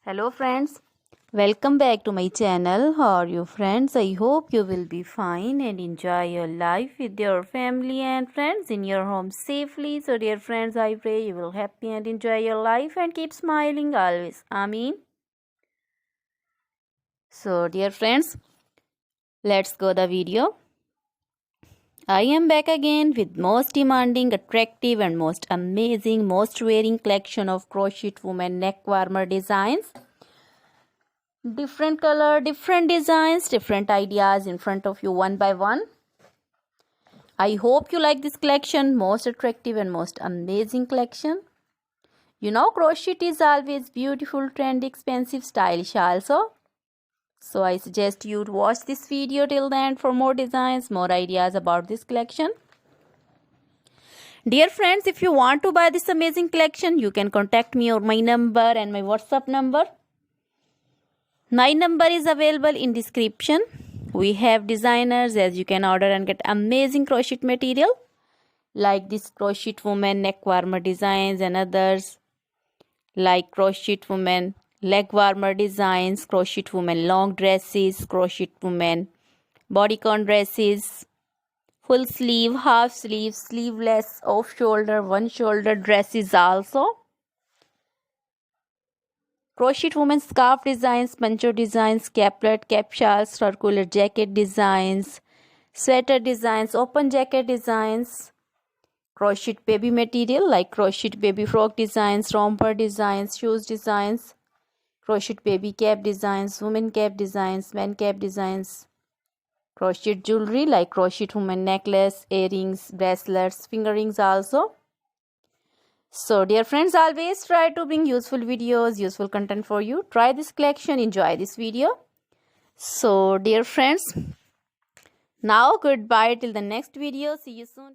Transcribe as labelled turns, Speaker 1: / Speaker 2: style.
Speaker 1: Hello friends, welcome back to my channel. How are you friends? I hope you will be fine and enjoy your life with your family and friends in your home safely. So dear friends, I pray you will happy and enjoy your life and keep smiling always. Amen. So dear friends, let's go the video. I am back again with most demanding, attractive and most amazing, most wearing collection of crochet women neck warmer designs. Different color, different designs, different ideas in front of you one by one. I hope you like this collection, most attractive and most amazing collection. You know, crochet is always beautiful, trendy, expensive, stylish also. So I suggest you to watch this video till the end for more designs, more ideas about this collection. Dear friends, if you want to buy this amazing collection, you can contact me or my number and my WhatsApp number. My number is available in description. We have designers as you can order and get amazing crochet material like this crochet woman neck warmer designs and others like crochet woman leg warmer designs, crochet woman long dresses, crochet woman bodycon dresses, full sleeve, half sleeve, sleeveless, off shoulder, one shoulder dresses also. Crochet woman scarf designs, poncho designs, caplet, cap shawls, circular jacket designs, sweater designs, open jacket designs, crochet baby material like crochet baby frock designs, romper designs, shoes designs, crochet baby cap designs, women cap designs, men cap designs, crochet jewelry like crochet woman necklace, earrings, bracelets, finger rings also. So dear friends, always try to bring useful videos, useful content for you. Try this collection, enjoy this video. So dear friends, now goodbye till the next video. See you soon.